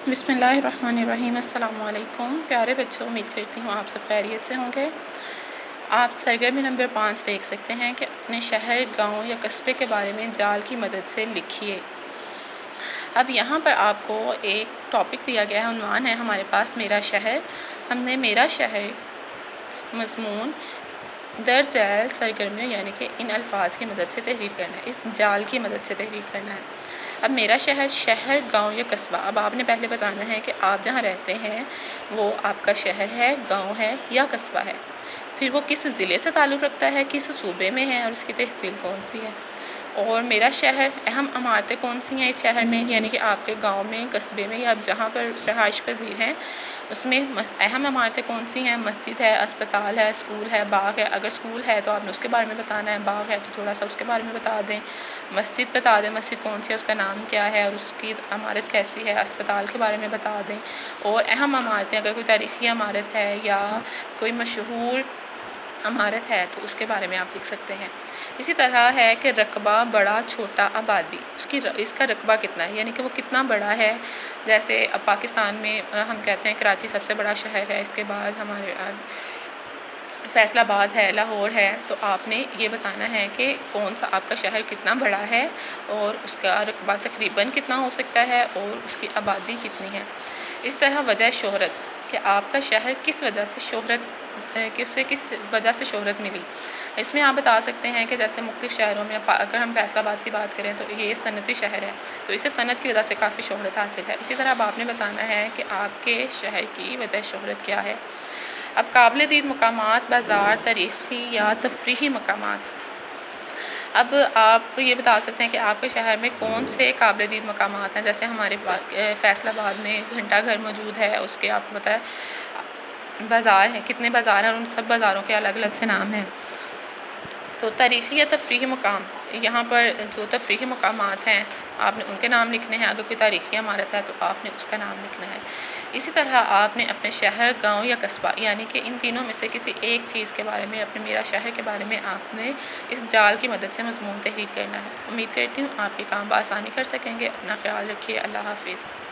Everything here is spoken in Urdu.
بسم اللہ الرحمن الرحیم۔ السلام علیکم پیارے بچوں، امید کرتی ہوں آپ سب خیریت سے ہوں گے۔ آپ سرگرمی نمبر 5 دیکھ سکتے ہیں کہ اپنے شہر، گاؤں یا قصبے کے بارے میں جال کی مدد سے لکھیے۔ اب یہاں پر آپ کو ایک ٹاپک دیا گیا ہے، عنوان ہے ہمارے پاس میرا شہر۔ ہم نے میرا شہر مضمون درج ذیل سرگرمیوں یعنی کہ ان الفاظ کی مدد سے تحریر کرنا ہے، اس جال کی مدد سے تحریر کرنا ہے۔ اب میرا شہر، گاؤں یا قصبہ، اب آپ نے پہلے بتانا ہے کہ آپ جہاں رہتے ہیں وہ آپ کا شہر ہے، گاؤں ہے یا قصبہ ہے، پھر وہ کس ضلع سے تعلق رکھتا ہے، کس صوبے میں ہے اور اس کی تحصیل کون سی ہے، اور میرا شہر، اہم عمارتیں کون سی ہیں اس شہر میں، یعنی کہ آپ کے گاؤں میں، قصبے میں یا آپ جہاں پر رہائش پذیر ہیں اس میں اہم عمارتیں کون سی ہیں، مسجد ہے، اسپتال ہے، اسکول ہے، باغ ہے۔ اگر اسکول ہے تو آپ نے اس کے بارے میں بتانا ہے، باغ ہے تو تھوڑا سا اس کے بارے میں بتا دیں، مسجد بتا دیں، مسجد کون سی ہے، اس کا نام کیا ہے اور اس کی عمارت کیسی ہے، اسپتال کے بارے میں بتا دیں، اور اہم عمارتیں اگر کوئی تاریخی عمارت ہے یا کوئی مشہور عمارت ہے تو اس کے بارے میں آپ لکھ سکتے ہیں۔ اسی طرح ہے کہ رقبہ، بڑا، چھوٹا، آبادی، اس کا رقبہ کتنا ہے، یعنی کہ وہ کتنا بڑا ہے۔ جیسے اب پاکستان میں ہم کہتے ہیں کراچی سب سے بڑا شہر ہے، اس کے بعد ہمارے فیصل آباد ہے، لاہور ہے، تو آپ نے یہ بتانا ہے کہ کون سا آپ کا شہر کتنا بڑا ہے اور اس کا رقبہ تقریباً کتنا ہو سکتا ہے اور اس کی آبادی کتنی ہے۔ اس طرح وجہ شہرت، کہ آپ کا شہر کس وجہ سے شہرت ملی، اس میں آپ بتا سکتے ہیں کہ جیسے مختلف شہروں میں، اگر ہم فیصل آباد کی بات کریں تو یہ صنعتی شہر ہے تو اسے صنعت کی وجہ سے کافی شہرت حاصل ہے۔ اسی طرح اب آپ نے بتانا ہے کہ آپ کے شہر کی وجہ شہرت کیا ہے۔ اب قابل دید مقامات، بازار، تاریخی یا تفریحی مقامات، اب آپ یہ بتا سکتے ہیں کہ آپ کے شہر میں کون سے قابل دید مقامات ہیں۔ جیسے ہمارے فیصل آباد میں گھنٹہ گھر موجود ہے، اس کے آپ کو پتہ ہے بازار ہیں، کتنے بازار ہیں اور ان سب بازاروں کے الگ الگ سے نام ہیں۔ تو تاریخی یا تفریحی مقام، یہاں پر جو تفریحی مقامات ہیں آپ نے ان کے نام لکھنے ہیں، اگر کوئی تاریخی عمارت ہے تو آپ نے اس کا نام لکھنا ہے۔ اسی طرح آپ نے اپنے شہر، گاؤں یا قصبہ، یعنی کہ ان تینوں میں سے کسی ایک چیز کے بارے میں، اپنے میرا شہر کے بارے میں آپ نے اس جال کی مدد سے مضمون تحریر کرنا ہے۔ امید کرتی ہوں آپ یہ کام بآسانی کر سکیں گے۔ اپنا خیال رکھیے۔ اللہ حافظ۔